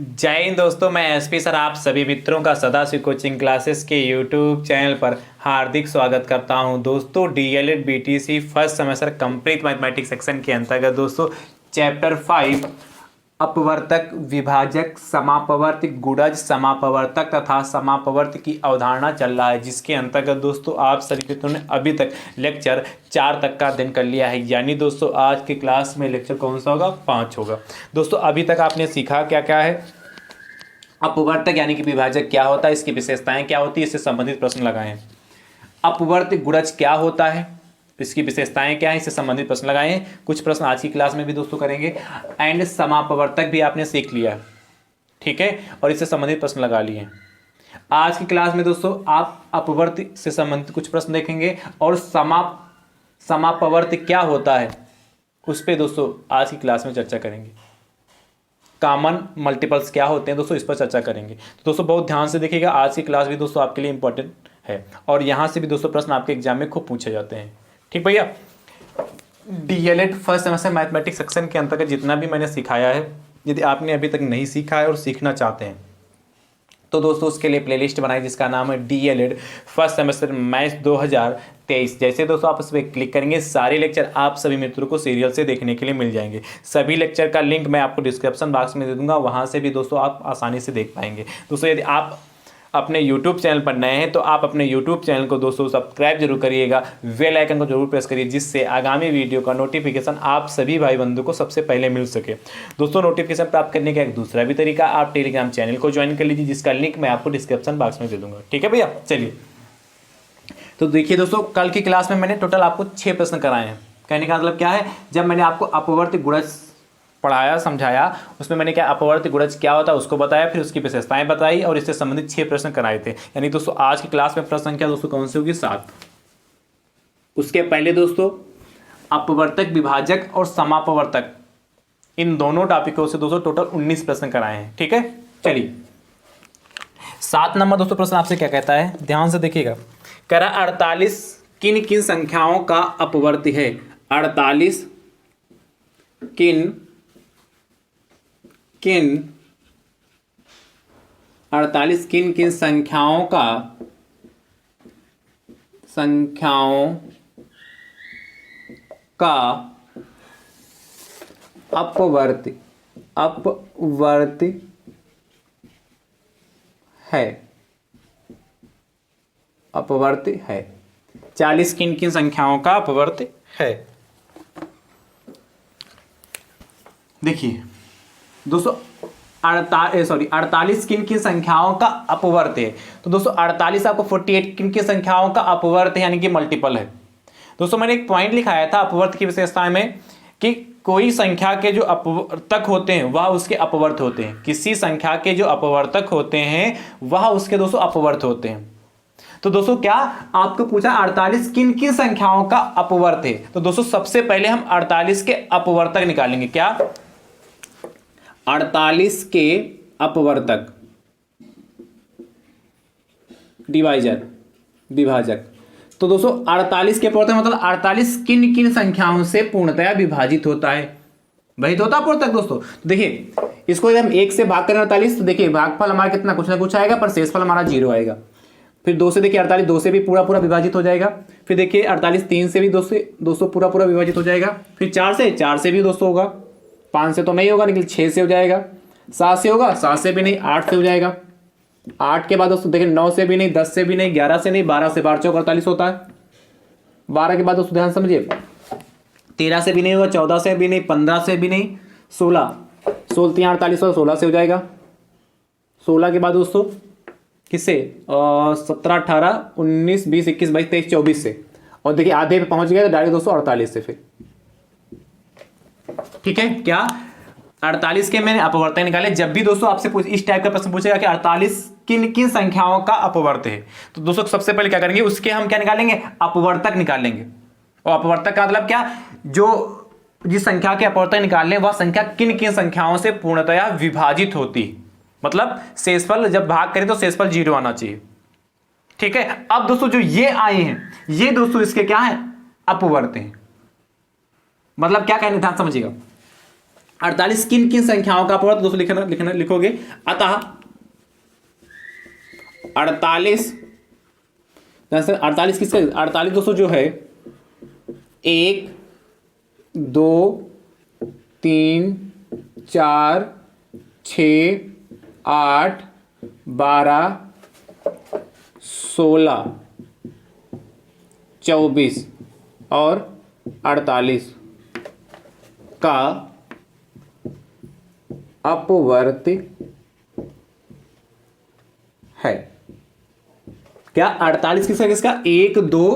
जय हिंद दोस्तों, मैं एसपी सर आप सभी मित्रों का सदाशिव कोचिंग क्लासेस के यूट्यूब चैनल पर हार्दिक स्वागत करता हूं। दोस्तों DElEd BTC first semester complete mathematics section के अंतर्गत दोस्तों चैप्टर 5 अपवर्तक, विभाजक, समापवर्त, गुणज, समापवर्तक तथा समापवर्त की अवधारणा चल रहा है, जिसके अंतर्गत दोस्तों आप सभी मित्रों ने अभी तक लेक्चर 4 तक का अध्ययन कर लिया है। यानी दोस्तों आज के क्लास में लेक्चर कौन सा होगा? 5 होगा। दोस्तों अभी तक आपने सीखा क्या क्या है? अपवर्तक यानी कि विभाजक क्या होता है, इसकी विशेषताएं क्या होती है, इससे संबंधित प्रश्न लगाएं। अपवर्त गुणज क्या होता है, इसकी विशेषताएं क्या है, इससे संबंधित प्रश्न लगाएं। कुछ प्रश्न आज की क्लास में भी दोस्तों करेंगे। एंड समापवर्तक भी आपने सीख लिया, ठीक है, और इससे संबंधित प्रश्न लगा लिए। आज की क्लास में दोस्तों आप अपवर्त से संबंधित कुछ प्रश्न देखेंगे और समापवर्त क्या होता है उस पर दोस्तों आज की क्लास में चर्चा करेंगे। कॉमन मल्टीपल्स क्या होते हैं दोस्तों, इस पर चर्चा करेंगे। तो दोस्तों बहुत ध्यान से देखिएगा, आज की क्लास भी दोस्तों आपके लिए इंपॉर्टेंट है और यहाँ से भी दोस्तों प्रश्न आपके एग्जाम में खूब पूछे जाते हैं। ठीक भैया, DElEd first semester mathematics section के अंतर्गत जितना भी मैंने सिखाया है, यदि आपने अभी तक नहीं सीखा है और सीखना चाहते हैं तो दोस्तों उसके लिए प्लेलिस्ट बनाई जिसका नाम है डीएलएड फर्स्ट सेमेस्टर मैथ्स 2023। जैसे दोस्तों आप उस पर क्लिक करेंगे सारे लेक्चर आप सभी मित्रों को सीरियल से देखने के लिए मिल जाएंगे। सभी लेक्चर का लिंक मैं आपको डिस्क्रिप्शन बॉक्स में दे दूंगा, वहां से भी दोस्तों आप आसानी से देख पाएंगे। दोस्तों यदि आप अपने YouTube चैनल पर नए हैं तो आप अपने YouTube चैनल को दोस्तों सब्सक्राइब जरूर करिएगा, बेल आइकन को जरूर प्रेस करिए, जिससे आगामी वीडियो का नोटिफिकेशन आप सभी भाई बंधु को सबसे पहले मिल सके। दोस्तों नोटिफिकेशन प्राप्त करने का एक दूसरा भी तरीका, आप टेलीग्राम चैनल को ज्वाइन कर लीजिए, जिसका लिंक मैं आपको डिस्क्रिप्शन बॉक्स में दे दूंगा। ठीक है भैया, चलिए तो देखिए दोस्तों कल की क्लास में मैंने टोटल आपको 6 प्रश्न कराए हैं। कहने का मतलब क्या है, जब मैंने आपको अपवर्त गुणज पढ़ाया समझाया, उसमें मैंने क्या अपवर्त गुणज क्या होता है उसको बताया, फिर उसकी विशेषताएं बताई और इससे संबंधित 6 प्रश्न कराए थे। यानी दोस्तों आज की क्लास में प्रश्न संख्या दोस्तों कौन सी होगी? 7। उसके पहले दोस्तों अपवर्तक, विभाजक और समापवर्तक, इन दोनों टॉपिकों से दोस्तों टोटल 19 प्रश्न कराए हैं। ठीक है, चलिए 7 नंबर दोस्तों प्रश्न आपसे क्या कहता है, ध्यान से देखिएगा। कह रहा 48 किन किन संख्याओं का अपवर्त है? 48 किन 48 किन किन संख्याओं का अपवर्त है। अपवर्त है 40 किन किन संख्याओं का अपवर्त है। देखिए दोस्तों 48 किन किन संख्याओं का अपवर्त है। तो दोस्तों 48 आपको 48 किन किन संख्याओं का अपवर्त है, यानी कि मल्टीपल है। दोस्तों मैंने एक पॉइंट लिखाया था अपवर्त की विशेषताएं में कि कोई संख्या के जो अपवर्तक होते हैं वह उसके अपवर्त होते हैं। किसी संख्या के जो अपवर्तक होते हैं वह उसके दोस्तों अपवर्त होते हैं। तो दोस्तों क्या आपको पूछा 48 किन किन संख्याओं का अपवर्त है, तो दोस्तों सबसे पहले हम 48 के अपवर्तक निकालेंगे। क्या? 48 के अपवर्तक, डिवाइजर, विभाजक। तो दोस्तों 48 के अपवर्तक मतलब 48 किन किन संख्याओं से पूर्णतया विभाजित होता है, वही तो होता है अपवर्तक दोस्तों। तो देखिए इसको यदि हम 1 से भाग करें 48, तो देखिए भागफल हमारा कितना कुछ ना कुछ आएगा, पर शेषफल हमारा 0 आएगा। फिर 2 से देखिए 48 2 से भी पूरा पूरा विभाजित हो जाएगा। फिर देखिए 48 3 से भी 200 पूरा पूरा विभाजित हो जाएगा। फिर 4 से भी 200 होगा। 5 से तो नहीं होगा लेकिन 6 से हो जाएगा। 7 से होगा, 7 से भी नहीं, 8 से हो जाएगा। 8 के बाद दोस्तों देखिए 9 से भी नहीं, 10 से भी नहीं, 11 से नहीं, 12 से 12 चौक 48 होता है। 12 के बाद दोस्तों ध्यान समझिए 13 से भी नहीं होगा, 14 से भी नहीं, 15 से भी नहीं, 16 48 और 16 से हो जाएगा। 16 के बाद दोस्तों किससे? 17 18 19 20 21 22 23 24 से, और देखिए आधे पे पहुंच गए तो डायरेक्ट दोस्तों 48 से। फिर ठीक है, क्या 48 के मैंने अपवर्तक निकाले। जब भी दोस्तों आपसे इस टाइप का प्रश्न पूछेगा कि 48 किन किन संख्याओं का अपवर्त है, तो दोस्तों सबसे पहले क्या करेंगे, उसके हम क्या निकालेंगे? अपवर्तक निकालेंगे। और अपवर्तक का मतलब क्या, जो जिस संख्या के अपवर्तक निकालने वह संख्या किन किन संख्याओं से पूर्णतया विभाजित होती है, मतलब शेषफल जब भाग करें तो शेषफल 0 आना चाहिए। ठीक है, अब दोस्तों जो ये आए हैं ये दोस्तों इसके क्या है? अपवर्त हैं। मतलब क्या कहने, ध्यान समझिएगा। 48 किन किन संख्याओं का अपवर्त दोस्तों लिखना लिखना लिखोगे। अतः 48 किसका 48 दोस्तों जो है 1 2 3 4 6 8 12 16 24 और 48 का अपवर्ती है। क्या 48 किसका 1 2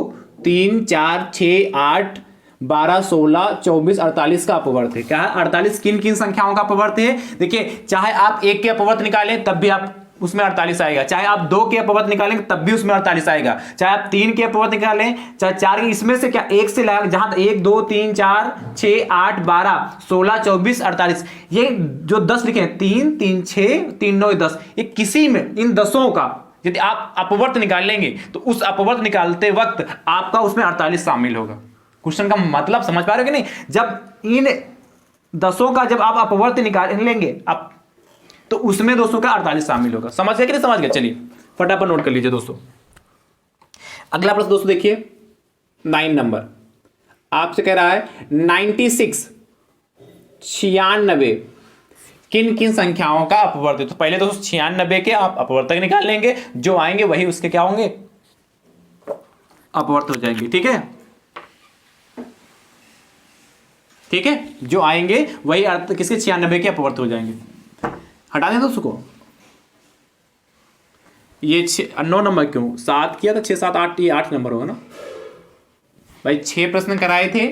3 4 6 8 12 16 24 48 का अपवर्त है। क्या है 48 किन किन संख्याओं का अपवर्त है। देखिए चाहे आप 1 के अपवर्त निकालें तब भी आप उसमें 48 आएगा, चाहे आप 2 के अपवर्त निकालेंगे तब भी उसमें 48 आएगा, चाहे आप 3 के अपवर्त निकालें चाहे 4 के, इसमें से क्या 1 से लगा जहां 1 2 3 4 6 8 12 16 24 48 ये जो 10 लिखे हैं 3 3 6 3 9 10 ये किसी में इन 10ओं का यदि आप अपवर्त निकाल लेंगे तो उस अपवर्त निकालते वक्त आपका उसमें 48 शामिल होगा। क्वेश्चन का मतलब समझ पा रहे हो कि नहीं। जब इन 10ओं का जब आप अपवर्त निकाल लेंगे आप तो उसमें दोस्तों का 48 शामिल होगा। समझ गए कि नहीं समझ गए। चलिए फटाफट नोट कर लीजिए दोस्तों। अगला प्रश्न दोस्तों देखिए 9 नंबर आपसे कह रहा है 96 96 किन किन संख्याओं का अपवर्त है। तो पहले दोस्तों 96 के आप अपवर्तक निकाल लेंगे, जो आएंगे वही उसके क्या होंगे अपवर्त हो जाएंगे। ठीक है ठीक है, जो आएंगे वही किसके 96 के अपवर्त हो जाएंगे। हटा दें दोस्तों को ये 9 नंबर क्यों 7 किया था 6 7 8 ये 8 नंबर होगा ना भाई। 6 प्रश्न कराए थे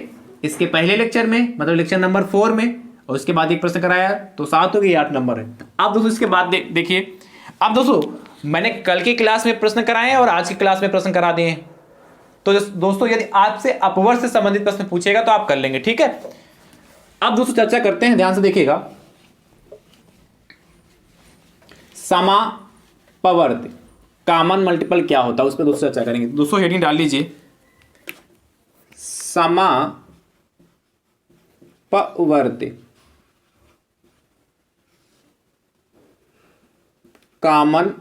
इसके पहले लेक्चर में मतलब लेक्चर नंबर 4 में और उसके बाद एक प्रश्न कराया तो 7 हो गई 8 नंबर है। अब दोस्तों इसके बाद देखिए अब दोस्तों मैंने कल की क्लास में प्रश्न कराए हैं और आज की क्लास में प्रश्न करा दिए हैं। तो दोस्तों यदि आपसे अपवर्त से संबंधित प्रश्न पूछेगा तो आप कर लेंगे। ठीक है, अब दोस्तों चर्चा करते हैं, ध्यान से देखिएगा। समापवर्त कॉमन मल्टीपल क्या होता है उस पर दोस्तों चर्चा करेंगे। दोस्तों हेडिंग डाल लीजिए समापवर्त कॉमन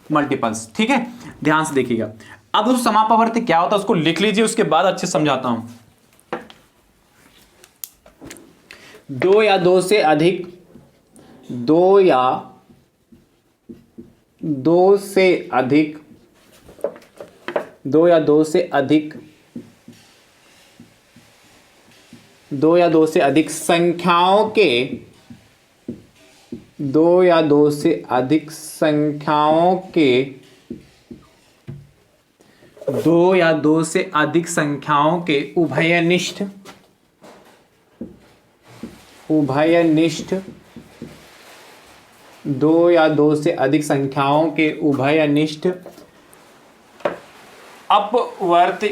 मल्टीपल्स। ठीक है, ध्यान से देखिएगा। अब दोस्तों समापवर्त क्या होता है उसको लिख लीजिए, उसके बाद अच्छे समझाता हूं। 2 या 2 से अधिक 2 या 2 से अधिक 2 या 2 से अधिक 2 या 2 से अधिक संख्याओं के 2 या 2 से अधिक संख्याओं के 2 या 2 से अधिक संख्याओं के उभयनिष्ठ 2 या 2 से अधिक संख्याओं के उभयनिष्ठ अपवर्त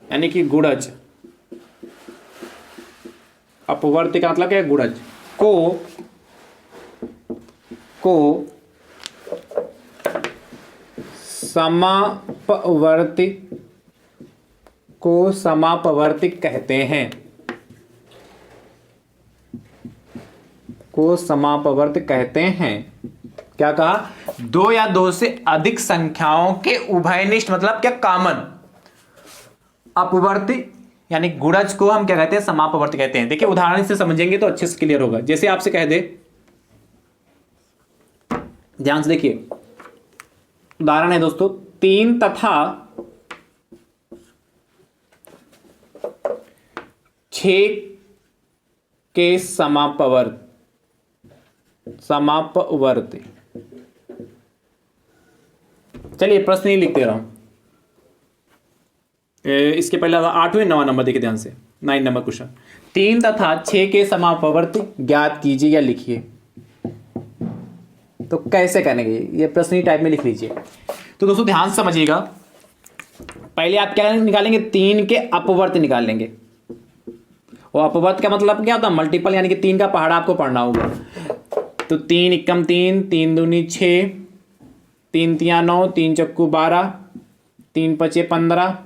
यानी कि गुणज, अपवर्त का मतलब क्या है गुणज को समापवर्ती कहते हैं, को समापवर्त कहते हैं। क्या कहा 2 या 2 से अधिक संख्याओं के उभयनिष्ठ मतलब क्या कॉमन अपवर्ती यानी गुणज को हम क्या कहते हैं समापवर्त कहते हैं। देखिए उदाहरण से समझेंगे तो अच्छे से क्लियर होगा। जैसे आपसे कह दे, ध्यान से देखिए उदाहरण है दोस्तों 3 तथा 6 के समापवर्त चलिए प्रश्न ही लिखते रहा हूं। इसके पहले 8वें 9 नंबर देखिए ध्यान से 9 नंबर क्वेश्चन 3 तथा 6 के समापवर्त ज्ञात कीजिए या लिखिए। तो कैसे करेंगे ये प्रश्न ही टाइप में लिख लीजिए। तो दोस्तों ध्यान से समझिएगा, पहले आप क्या निकालेंगे 3 के अपवर्त निकाल लेंगे। और अपवर्त का मतलब क्या होता है मल्टीपल यानी कि 3 का पहाड़ा आपको पढ़ना होगा। तो 3 एकम 3 3 दूनी 6 3 तिया 9 3 चक्कू 12 3 पचे 15,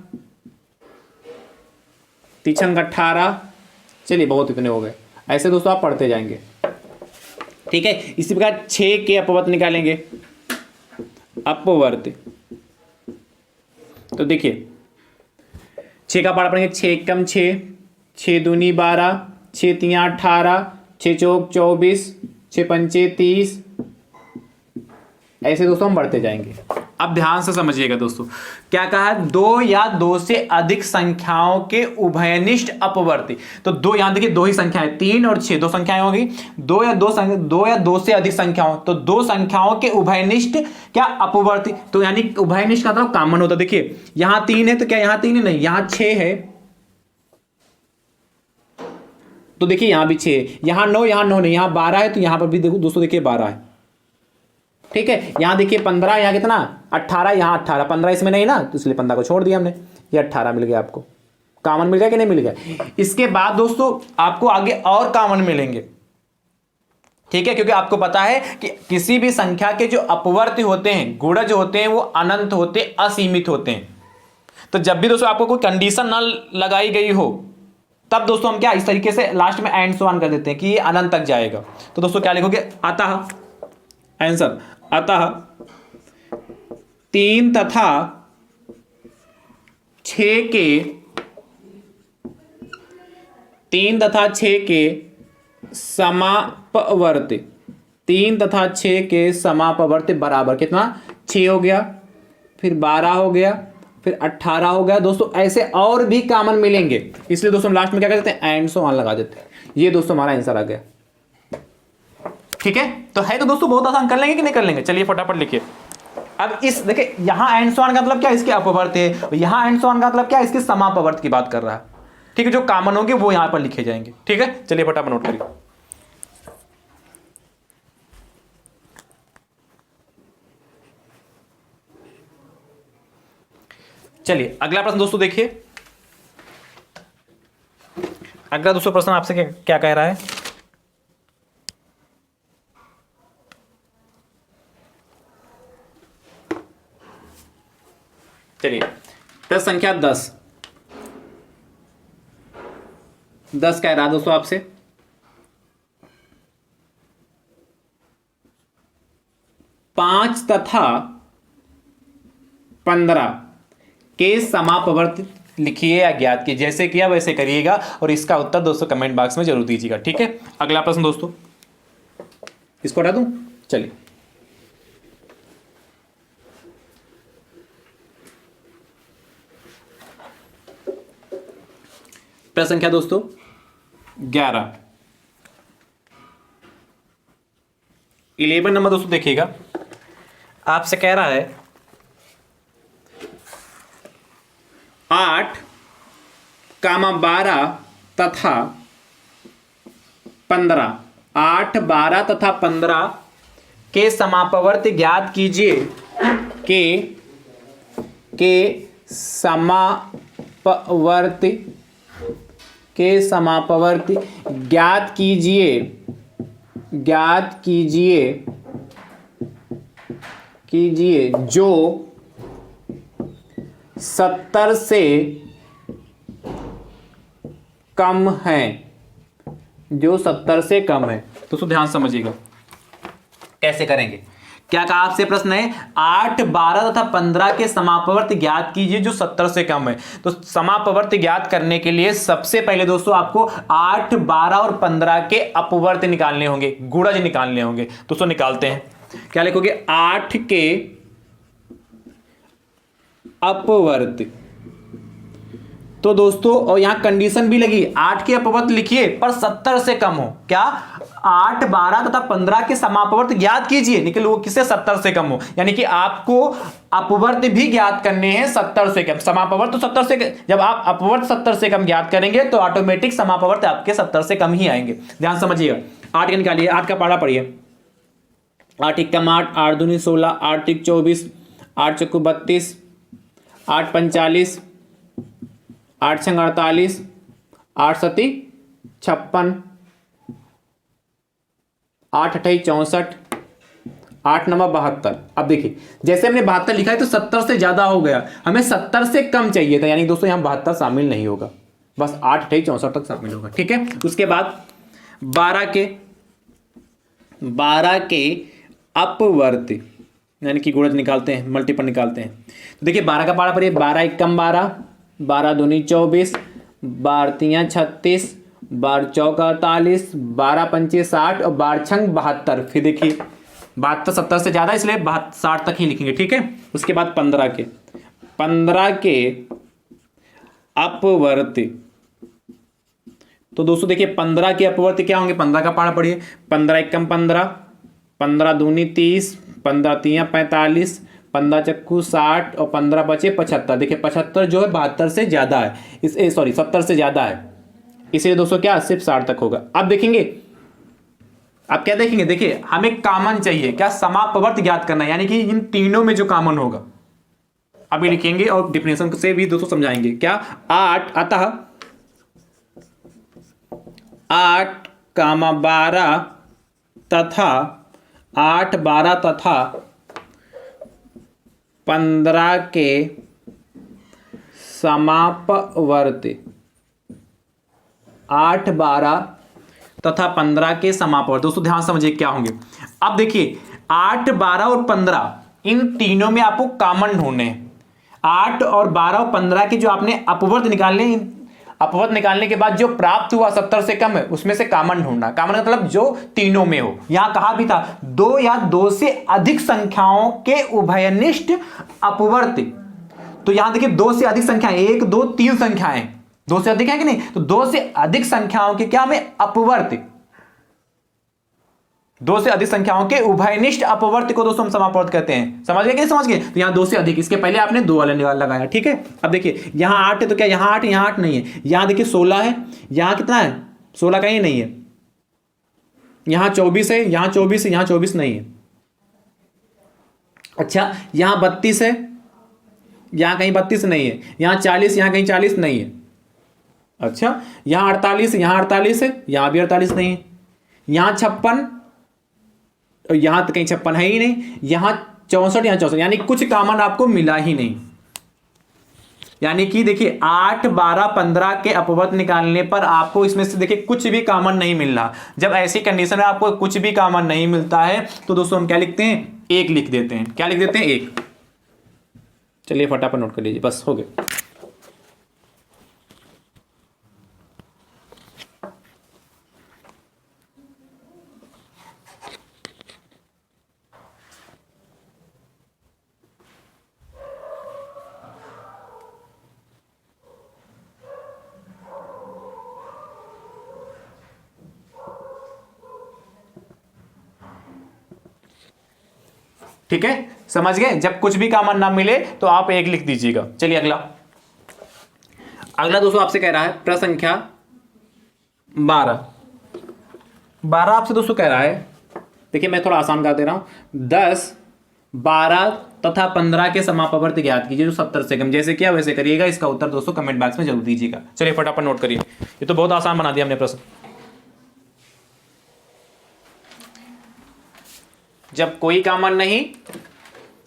3 छंग 18। चलिए बहुत इतने हो गए। ऐसे दोस्तों आप पढ़ते जाएंगे, ठीक है। इसी प्रकार 6 के अपवर्त निकालेंगे। अपवर्त तो देखिए 6 का पारा पढ़ेंगे। 6 एकम 6, 6 दूनी 12, 6 तियां 18, 6 चौक 24, 6 पंचे 30। ऐसे दोस्तों हम बढ़ते जाएंगे। अब ध्यान से समझिएगा दोस्तों, क्या कहा है? 2 या 2 से अधिक संख्याओं के उभयनिष्ठ अपवर्ती। तो 2, यहां देखिए 2 ही संख्याएं, 3 और 6 2 संख्याएं होगी। 2 या 2 से अधिक संख्याओं, तो 2 संख्याओं के उभयनिष्ठ क्या अपवर्ती। तो यानी उभयनिष्ठ का मतलब कॉमन होता है। देखिए यहां 3 है तो क्या यहां 3 है? नहीं, यहां 6 है। तो देखिए यहां भी 6 है, यहां 9, यहां 9 नहीं, यहां 12 है। तो यहां पर भी देखो दोस्तों, देखिए 12 है, ठीक है। यहां देखिए 15, यहां कितना 18, यहां 18, 15 इसमें नहीं ना, तो इसलिए 15 को छोड़ दिया हमने। ये 18 मिल गया, आपको कॉमन मिल गया कि नहीं मिल गया। इसके बाद दोस्तों आपको आगे और कॉमन मिलेंगे, ठीक है, क्योंकि आपको पता है कि किसी भी संख्या के जो अपवर्ती होते हैं, गुणज होते हैं, वो अनंत होते, असीमित होते हैं। तो जब भी दोस्तों आपको कोई कंडीशन ना लगाई गई हो, तब दोस्तों हम क्या इस तरीके से लास्ट में एंड सो ऑन कर देते हैं कि ये अनंत तक जाएगा। तो दोस्तों क्या लिखोगे? अतः आंसर, अतः 3 तथा 6 के 3 तथा 6 के समापवर्ती, 3 तथा 6 के समापवर्ती बराबर कितना? 6 हो गया, फिर 12 हो गया, फिर 18 हो गया। दोस्तों ऐसे और भी कॉमन मिलेंगे, इसलिए दोस्तों लास्ट में क्या कर देते हैं? एंड सो ऑन लगा देते हैं। ये दोस्तों हमारा आंसर आ गया, ठीक है। तो है तो दोस्तों बहुत आसान, कर लेंगे कि नहीं कर लेंगे? चलिए फटाफट लिखिए। अब इस देखिए यहां एंड सो ऑन का मतलब क्या? इसके अपवर्त है। यहां एंड सो ऑन का मतलब क्या? इसके समापवर्त की बात कर रहा है, ठीक है। जो कॉमन होंगे वो यहां पर लिखे जाएंगे, ठीक है। चलिए फटाफट नोट करिए। चलिए अगला प्रश्न दोस्तों देखिए। अगला दोस्तों प्रश्न आपसे क्या कह रहा है? चलिए प्रश्न संख्या 10 कह रहा है दोस्तों आपसे, 5 तथा 15 के समापवर्त लिखिए या ज्ञात कीजिए। जैसे किया वैसे करिएगा और इसका उत्तर दोस्तों कमेंट बॉक्स में जरूर दीजिएगा, ठीक है। अगला प्रश्न दोस्तों, इसको हटा दूं? चलिए प्रश्न संख्या दोस्तों 11 नंबर दोस्तों देखिएगा, आपसे कह रहा है 8, 12 तथा 15, 8, 12 तथा 15 के समापवर्त ज्ञात कीजिए, समापवर्त ज्ञात कीजिए जो 70 से कम है, जो 70 से कम है। दोस्तों ध्यान समझिएगा कैसे करेंगे। क्या कहा आपसे? प्रश्न है 8, 12 तथा 15 के समापवर्त ज्ञात कीजिए जो 70 से कम है। तो समापवर्त ज्ञात करने के लिए सबसे पहले दोस्तों आपको 8, 12 और 15 के अपवर्त निकालने होंगे, गुणज निकालने होंगे। दोस्तों निकालते हैं, क्या लिखोगे? 8 के अपवर्त। तो दोस्तों और यहां कंडीशन भी लगी, 8 के अपवर्त लिखिए पर 70 से कम हो। क्या? 8, 12 तथा 15 के समापवर्त ज्ञात कीजिए, निकल वो किससे? 70 से कम हो। यानी कि आपको अपवर्त भी ज्ञात करने हैं 70 से कम। समापवर्त तो 70 से, जब आप अपवर्त 70 से कम ज्ञात करेंगे तो ऑटोमेटिक समापवर्त आपके 70 से कम ही आएंगे। ध्यान समझिएगा। 8 का निकालिए, 8 का पढ़ा पढ़िए। 8 एकम 8, 8 दूनी 16, 8 तिक 24, 8 चौको 32, 8 45, 8 छंग 48, 8 सती 56, 8 अठाई 64, 8 नंबर 72। अब देखिए जैसे हमने 72 लिखा है तो 70 से ज्यादा हो गया, हमें 70 से कम चाहिए था, यानी दोस्तों यहाँ 72 शामिल नहीं होगा, बस 8 से 64 तक शामिल होगा। ठीक है, उसके बाद 12 के अपवर्ती यानी कि गुणज निकालते हैं, मल्टीपल निकालते हैं। तो देखिए 12 का पारा पड़िए, 12 एकम 12, 12 दूनी 24, 12 तियां 36, 12 चौका 48, 12 पंचे 60 और 12 छंग 72। फिर देखिए 72 70 से ज्यादा इसलिए 60 तक ही लिखेंगे। ठीक है, उसके बाद 15 के अपवर्ती। तो दोस्तों देखिए 15 के अपवर्ती क्या होंगे, 15 का पारा पढ़िए, 15 एकम 15, 15 दूनी 30, 15 तियां 45, 15 चक्कू 60 और 15 बचे 75। देखिए 75 जो है 72 से ज्यादा है, इस 70 से ज्यादा है, इसलिए दोस्तों क्या सिर्फ 60 तक होगा। अब देखेंगे, अब क्या देखेंगे, देखिए हमें कॉमन चाहिए, क्या समापवर्त ज्ञात करना है, यानी कि इन तीनों में जो कॉमन होगा अभी लिखेंगे और डिफिनेशन से भी दोस्तों समझाएंगे। क्या 8 अतः 8, 12 तथा 8, 12 तथा 15 के समापवर्ती, 8, 12 तथा 15 के समापवर्ती। दोस्तों ध्यान समझिए क्या होंगे। अब देखिए 8, 12 और 15 इन तीनों में आपको कॉमन ढूंढने हैं। 8 और 12 और 15 के जो आपने अपवर्त निकालने, अपवर्त निकालने के बाद जो प्राप्त हुआ 70 से कम है उसमें से कॉमन ढूंढना। कॉमन मतलब जो तीनों में हो। यहां कहा भी था 2 या 2 से अधिक संख्याओं के उभयनिष्ठ अपवर्ती। तो यहां देखिए 2 से अधिक संख्याएं, 1 2 3 संख्याएं, 2 से अधिक है कि नहीं, तो 2 से अधिक संख्याओं के क्या हमें अपवर्ती, 2 से अधिक संख्याओं के उभयनिष्ठ अपवर्ती को दोस्तों हम समापवर्त कहते हैं। समझ गए कि नहीं समझ गए, तो यहां 2 से अधिक, इसके पहले आपने 2 वाला लगाया। ठीक है, अब देखिए यहां 8 है तो क्या यहां 8, यहां 8 नहीं है, यहां देखिए 16 है, यहां कितना है 16 कहीं नहीं है, यहां 24 है, यहां 24 है, यहां 24 नहीं है। अच्छा यहां 32 है, यहां कहीं 32 नहीं है, यहां 40, यहां कहीं 40 नहीं है। अच्छा यहां 48, यहां 48 है, यहां भी 48 नहीं है, यहां 56, यहां तो कहीं 56 है ही नहीं, यहां 64, यहां 64, यानी कुछ कॉमन आपको मिला ही नहीं। यानी कि देखिए 8, 12, 15 के अपवर्त निकालने पर आपको इसमें से देखिए कुछ भी कॉमन नहीं मिल रहा। जब ऐसी कंडीशन में आपको कुछ भी कॉमन नहीं मिलता है तो दोस्तों हम क्या लिखते हैं, 1 लिख देते हैं। क्या लिख देते हैं, 1। चलिए फटाफट नोट कर लीजिए, बस हो गया। ठीक है, समझ गए। जब कुछ भी कॉमन ना मिले तो आप 1 लिख दीजिएगा। चलिए अगला दोस्तों आपसे कह रहा है प्रश्न संख्या 12 आपसे दोस्तों कह रहा है, देखिए मैं थोड़ा आसान कर दे रहा हूं, 10, 12 तथा 15 के समापवर्त ज्ञात कीजिए जो 70 से कम। जैसे किया वैसे करिएगा, इसका उत्तर दोस्तों कमेंट बॉक्स में जरूर दीजिएगा। चलिए फटाफट नोट करिए, ये तो बहुत आसान बना दिया हमने प्रश्न। जब कोई कॉमन नहीं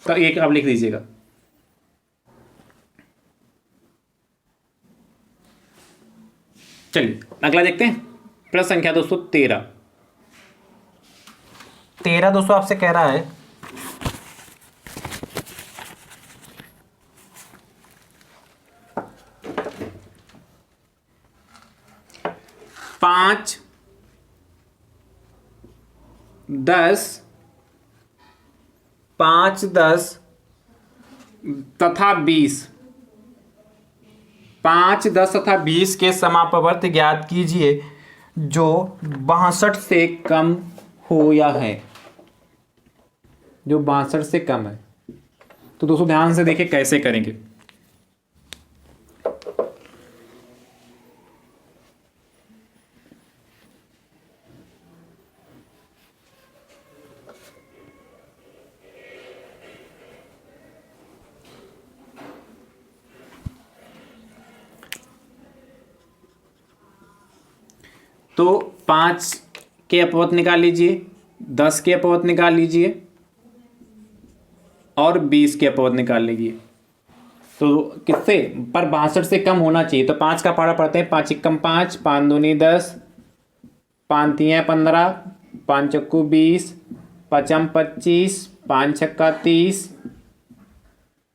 तो 1 अब लिख दीजिएगा। चलिए अगला देखते हैं, प्रश्न संख्या दोस्तों 13 दोस्तों आपसे कह रहा है 5, 10 तथा 20, 5, 10 तथा 20 के समापवर्त ज्ञात कीजिए जो 62 से कम हो या है, जो 62 से कम है। तो दोस्तों ध्यान से देखिए कैसे करेंगे। तो 5 के अपवर्त निकाल लीजिए, 10 के अपवर्त निकाल लीजिए, और 20 के अपवर्त निकाल लीजिए। तो किससे पर 62 से कम होना चाहिए। तो 5 का पारा पढ़ते हैं। 5 एकम 5, 5 दूनी 10, 5 तियाँ 15, 5 चक्कू 20, 5 25, 5 छक्का 30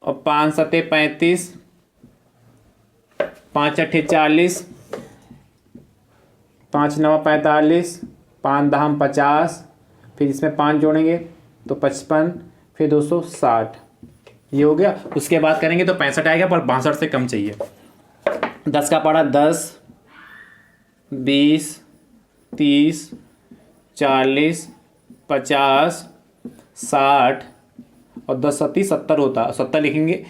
और 5 सते 35, 5 अट्ठे 40, 5 नवा 45, 5 दहम 50, फिर इसमें 5 जोड़ेंगे तो 55, फिर 260। ये हो गया। उसके बाद करेंगे तो 65 आएगा, पर 62 से कम चाहिए। 10 का पारा 10, 20, 30, 40, 50, 60 और 10 सत्ती 70 होता। 70 लिखेंगे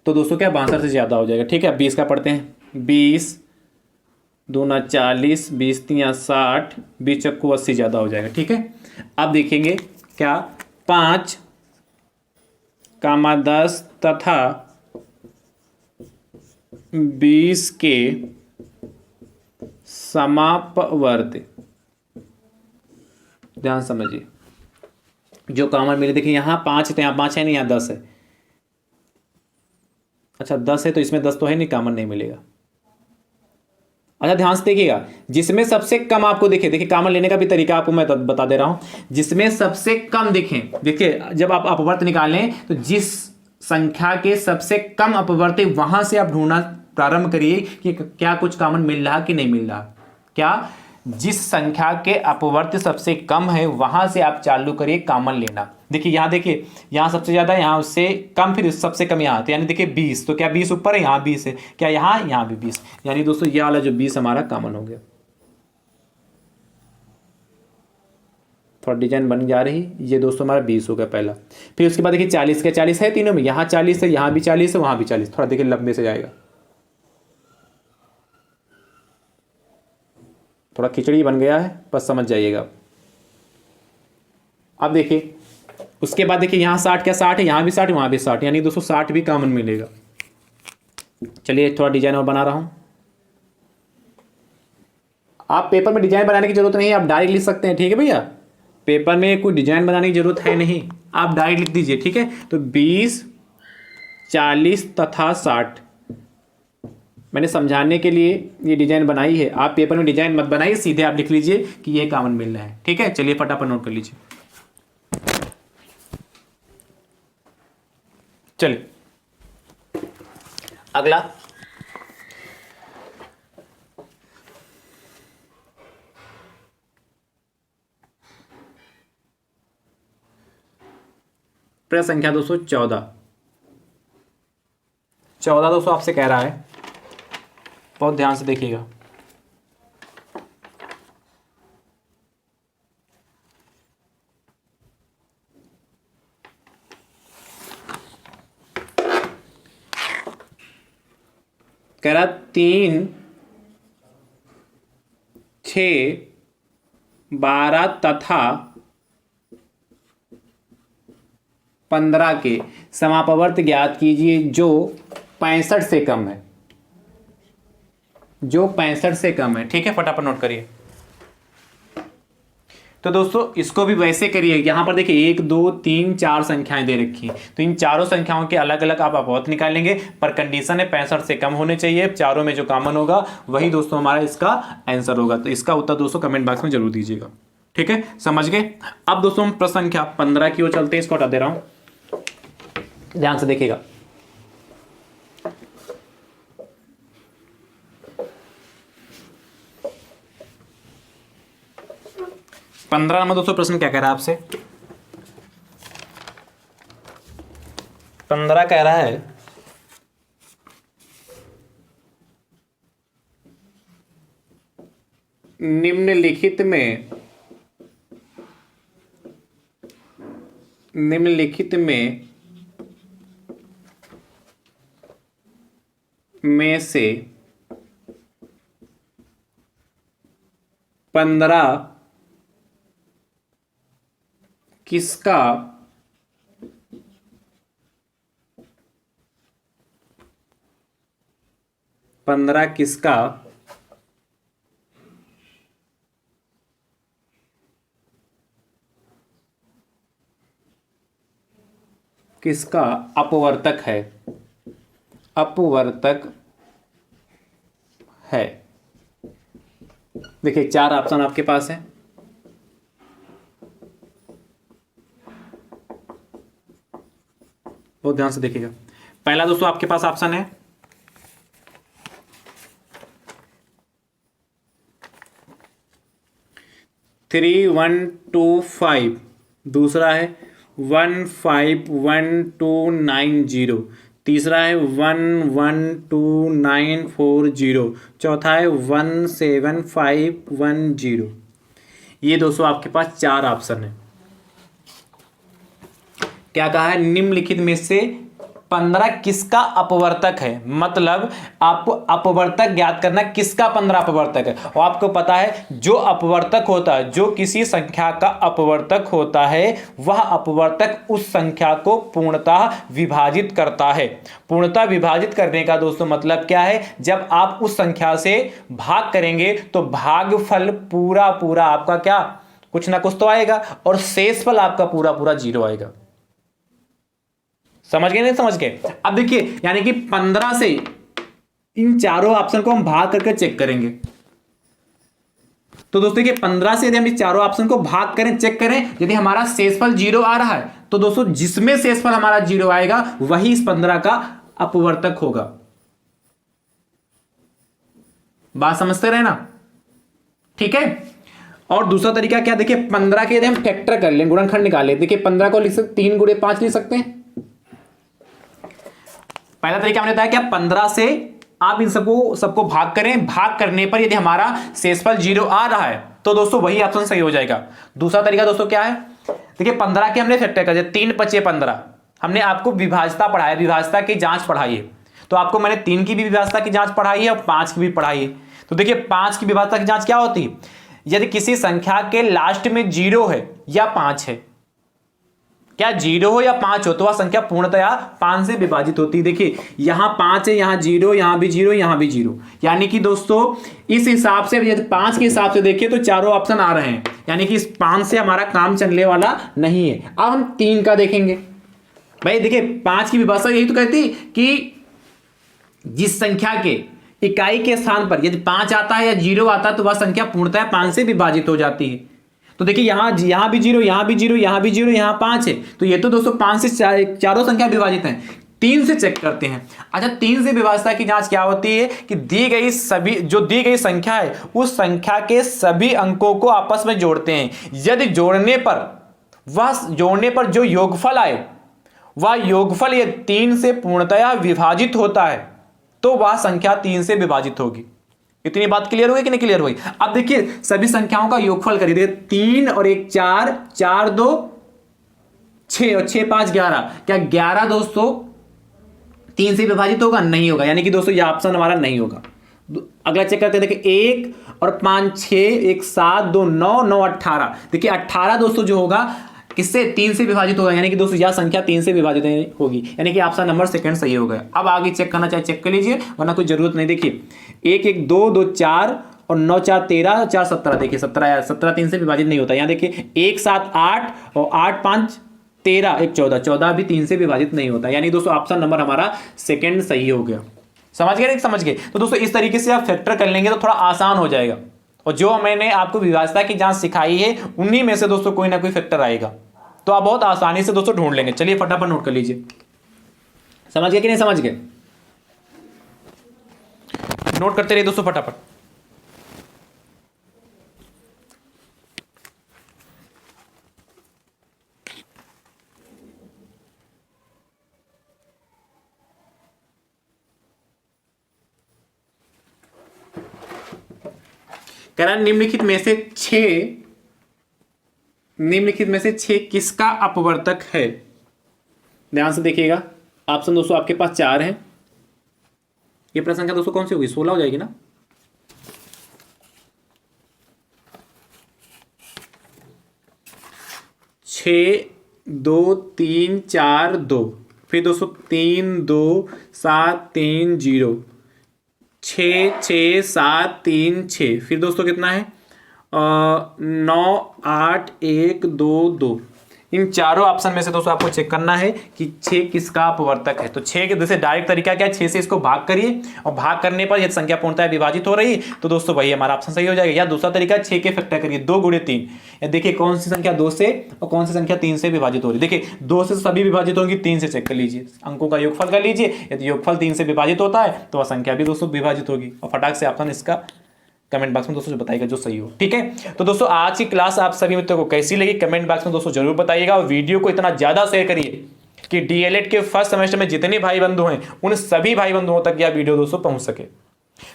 तो 200 क्या 62 से ज़्यादा हो जाएगा। ठीक है, 20 का पढ़ते हैं। 20 दूना 40, 20 तियाँ 60, 20 चक्कू 80 ज़्यादा हो जाएगा। ठीक है, अब देखेंगे क्या 5 कामा 10 तथा 20 के समापवर्ती। ध्यान समझिए, जो कॉमन मिले। देखिए यहाँ 5 है तो यहाँ 5 है नहीं, यहाँ 10 है। अच्छा 10 है तो इसमें 10 तो है नहीं, कॉमन नहीं मिलेगा। अच्छा ध्यान से देखिएगा, जिसमें सबसे कम आपको देखिए कॉमन लेने का भी तरीका आपको मैं बता दे रहा हूं। जिसमें सबसे कम देखें, देखिए जब आप अपवर्त निकालें तो जिस संख्या के सबसे कम अपवर्त है वहां से आप ढूंढना प्रारंभ करिए कि क्या कुछ कॉमन मिल रहा कि नहीं मिल रहा। क्या जिस संख्या के अपवर्त सबसे कम है वहां से आप चालू करिए कॉमन लेना। देखिए यहाँ देखिए, यहाँ सबसे ज्यादा है, यहाँ उससे कम, फिर सबसे कम यहाँ। तो यानी देखिए 20, तो क्या 20 ऊपर है, यहाँ 20 है, क्या यहाँ भी 20। यानी दोस्तों ये वाला जो 20 हमारा कॉमन हो गया। थोड़ा डिजाइन बन जा रही। ये दोस्तों हमारा 20 हो गया पहला। फिर उसके बाद देखिए 40 का 40 है तीनों में, यहाँ 40 है, यहाँ भी 40 है, वहां भी 40। थोड़ा देखिए लंबे से जाएगा, थोड़ा खिचड़ी बन गया है, बस समझ जाइएगा। अब देखिए उसके बाद देखिए यहाँ 60 क्या 60 है, यहाँ भी 60 है, वहाँ भी 60, यानी 260 भी कॉमन मिलेगा। चलिए थोड़ा डिजाइन और बना रहा हूँ। आप पेपर में डिजाइन बनाने की जरूरत नहीं है, आप डायरेक्ट लिख सकते हैं। ठीक है भैया, पेपर में कोई डिजाइन बनाने की जरूरत है नहीं, आप डायरेक्ट लिख दीजिए। ठीक है, तो 20, 40 तथा 60 मैंने समझाने के लिए ये डिजाइन बनाई है। आप पेपर में डिजाइन मत बनाइए, सीधे आप लिख लीजिए कि ये कॉमन मिल रहा है। ठीक है, चलिए फटाफट नोट कर लीजिए। चलिए अगला, प्रश्न संख्या 214। 14 दोस्तों आपसे कह रहा है, बहुत ध्यान से देखिएगा। कह रहा 3, 6, 12 तथा 15 के समापवर्त ज्ञात कीजिए जो 65 से कम है। जो 65 से कम है। ठीक है, फटाफट नोट करिए। तो दोस्तों इसको भी वैसे करिए। यहां पर देखिए 1 2 3 4 संख्याएं दे रखी हैं, तो इन चारों संख्याओं के अलग अलग आप अपवर्त निकालेंगे, पर कंडीशन है 65 से कम होने चाहिए। चारों में जो कॉमन होगा वही दोस्तों हमारा इसका आंसर होगा। तो इसका उत्तर दोस्तों कमेंट बॉक्स में जरूर दीजिएगा। ठीक है, समझ गए। अब दोस्तों हम प्रश्न संख्या 15 की ओर चलते हैं। इसको हटा दे रहा हूं, ध्यान से देखिएगा। पंद्रह नंबर दोस्तों प्रश्न क्या कह रहा है आपसे? 15 कह रहा है निम्नलिखित में से 15 किसका किसका अपवर्तक है, अपवर्तक है। देखिए 4 ऑप्शन आपके पास है। बहुत ध्यान से देखिएगा। पहला दोस्तों आपके पास ऑप्शन है 3125, दूसरा है 151290, तीसरा है 112940, चौथा है 17510। ये दोस्तों आपके पास 4 ऑप्शन है। क्या कहा है, निम्नलिखित में से 15 किसका अपवर्तक है, मतलब आपको अपवर्तक ज्ञात करना, किसका 15 अपवर्तक है। और आपको पता है जो अपवर्तक होता है, जो किसी संख्या का अपवर्तक होता है, वह अपवर्तक उस संख्या को पूर्णतः विभाजित करता है। पूर्णतः विभाजित करने का दोस्तों मतलब क्या है, जब आप उस संख्या से भाग करेंगे तो भागफल पूरा पूरा आपका क्या, कुछ ना कुछ तो आएगा, और शेषफल आपका पूरा पूरा 0 आएगा। समझ गए, नहीं समझ गए। अब देखिए, यानी कि 15 से इन चारों ऑप्शन को हम भाग करके चेक करेंगे। तो दोस्तों देखिए 15 से यदि हम इस चारों ऑप्शन को भाग करें, चेक करें, यदि हमारा शेषफल 0 आ रहा है, तो दोस्तों जिसमें शेषफल हमारा 0 आएगा वही इस 15 का अपवर्तक होगा। बात समझते रहे ना, ठीक है। और दूसरा तरीका क्या, देखिए 15 के यदि हम फैक्टर कर लें, गुणनखंड निकाल लें, देखिए 15 को लिख सकते 3 गुणे 5 लिख सकते हैं। पहला तरीका हमने बताया क्या, 15 से आप इन सबको भाग करें, भाग करने पर यदि हमारा शेषफल 0 आ रहा है तो दोस्तों वही ऑप्शन सही हो जाएगा। दूसरा तरीका दोस्तों क्या है, देखिए 15 के हमने फैक्टर कर दिया, 3 × 5 = 15। हमने आपको विभाज्यता पढ़ाया, विभाज्यता की जांच पढ़ाई है, तो आपको मैंने 3 की भी विभाज्यता की जांच पढ़ाई है और 5 की भी पढ़ाई है। तो देखिए 5 की विभाज्यता की जांच क्या होती है, यदि किसी संख्या के लास्ट में 0 है या 5 है, क्या 0 हो या 5 हो, तो वह संख्या पूर्णतया 5 से विभाजित होती है। देखिए यहां 5 है, यहां 0, यहां भी 0, यहां भी 0, यानी कि दोस्तों इस हिसाब से यदि 5 के हिसाब से देखिए तो चारों ऑप्शन आ रहे हैं, यानी कि इस 5 से हमारा काम चलने वाला नहीं है। अब हम 3 का देखेंगे। भाई देखिए 5 की विभाज्यता यही तो कहती कि जिस संख्या के इकाई के स्थान पर यदि 5 आता है या 0 आता है तो वह संख्या पूर्णतः 5 से विभाजित हो जाती है। तो देखिए यहां भी 0, यहां भी 0, यहां भी 0, यहां 5 है, तो ये तो दोस्तों 5 से चारों संख्या विभाजित हैं। 3 से चेक करते हैं। अच्छा 3 से विभाज्यता की जांच क्या होती है कि दी गई संख्या है उस संख्या के सभी अंकों को आपस में जोड़ते हैं। यदि जोड़ने पर जो योगफल आए वह योगफल ये 3 से पूर्णतया विभाजित होता है तो वह संख्या 3 से विभाजित होगी। इतनी बात क्लियर हुई कि नहीं क्लियर हुई। अब देखिए सभी संख्याओं का योगफल करिए, 3 और 1 4, 4 2 6 और 6 5 11। क्या 11 दोस्तों 3 से विभाजित होगा? नहीं होगा, यानी कि दोस्तों यह ऑप्शन हमारा नहीं होगा। अगला चेक करते हैं, देखिए 1 और 5 6, 1 7 2 9 9 18। देखिए 18 दोस्तों जो होगा किससे 3 से विभाजित होगा, यानी कि दोस्तों यह संख्या 3 से विभाजित होगी, यानी कि ऑप्शन नंबर सेकंड सही हो गया। अब आगे चेक करना चाहे चेक कर लीजिए, वरना कोई जरूरत नहीं। देखिए 1 1 2 2 4 और 9 4 13 4 17। देखिए 17 3 से विभाजित नहीं होता। यहाँ देखिए 1 7 8 और 8 5 13 1 14, 14 भी 3 से विभाजित नहीं होता, यानी दोस्तों ऑप्शन नंबर हमारा सेकंड सही हो गया। समझ गए नहीं समझ गए। तो दोस्तों इस तरीके से आप फैक्टर कर लेंगे तो थोड़ा आसान हो जाएगा, और जो मैंने आपको विभाज्यता की जांच सिखाई है उन्हीं में से दोस्तों कोई ना कोई फैक्टर आएगा, तो आप बहुत आसानी से दोस्तों ढूंढ लेंगे। चलिए फटाफट नोट कर लीजिए। समझ गए कि नहीं समझ गए? नोट करते रहिए दोस्तों फटाफट। कह रहा निम्नलिखित में से 6 किसका अपवर्तक है? ध्यान से देखिएगा, ऑप्शन दोस्तों आपके पास 4 है। ये प्रश्न संख्या दोस्तों कौन सी होगी? 16 हो जाएगी ना। छः 2 3 4 2, फिर दोस्तों 3 2 7 3 0, 6 6 7 3 6, फिर दोस्तों कितना है 9 8 1 2 2। इन चारों ऑप्शन में से दोस्तों आपको चेक करना है कि 6 किसका अपवर्तक है। तो 6 के जैसे डायरेक्ट तरीका क्या है, 6 से इसको भाग करिए और भाग करने पर यदि संख्या पूर्णतः विभाजित हो रही है तो दोस्तों वही हमारा ऑप्शन सही हो जाएगा। या दूसरा तरीका 6 के फैक्टर करिए, 2 गुणे 3। देखिए कौन सी संख्या 2 से और कौन सी संख्या 3 से विभाजित हो रही है। देखिए 2 से सभी विभाजित होंगी, 3 से चेक कर लीजिए, अंकों का योगफल कर लीजिए। यदि योगफल 3 से विभाजित होता है तो वह संख्या भी दोस्तों विभाजित होगी। और फटाक से ऑप्शन इसका कमेंट बॉक्स में दोस्तों जो बताइएगा जो सही हो। ठीक है, तो दोस्तों आज की क्लास आप सभी मित्रों को कैसी लगी कमेंट बॉक्स में दोस्तों जरूर बताइएगा। और वीडियो को इतना ज्यादा शेयर करिए कि डीएलएड के फर्स्ट सेमेस्टर में जितने भाई बंधु हैं उन सभी भाई बंधुओं तक यह वीडियो दोस्तों पहुंच सके।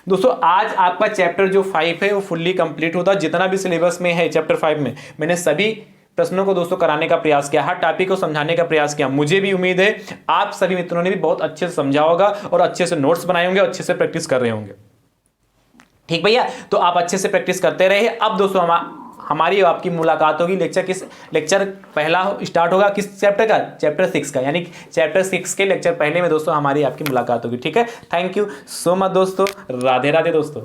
दोस्तों आज आपका चैप्टर जो 5 है वो फुल्ली कंप्लीट होता है। जितना भी सिलेबस में है चैप्टर 5 में मैंने सभी प्रश्नों को दोस्तों कराने का प्रयास किया, हर टॉपिक को समझाने का प्रयास किया। मुझे भी उम्मीद है आप सभी मित्रों ने भी बहुत अच्छे से समझा होगा और अच्छे से नोट्स बनाए होंगे और अच्छे से प्रैक्टिस कर रहे होंगे। ठीक भैया, तो आप अच्छे से प्रैक्टिस करते रहिए। अब दोस्तों हमारी आपकी मुलाकात होगी लेक्चर पहला स्टार्ट होगा किस चैप्टर का, चैप्टर 6 का, यानी चैप्टर 6 के लेक्चर पहले में दोस्तों हमारी आपकी मुलाकात होगी। ठीक है, थैंक यू सो मच दोस्तों, राधे राधे दोस्तों।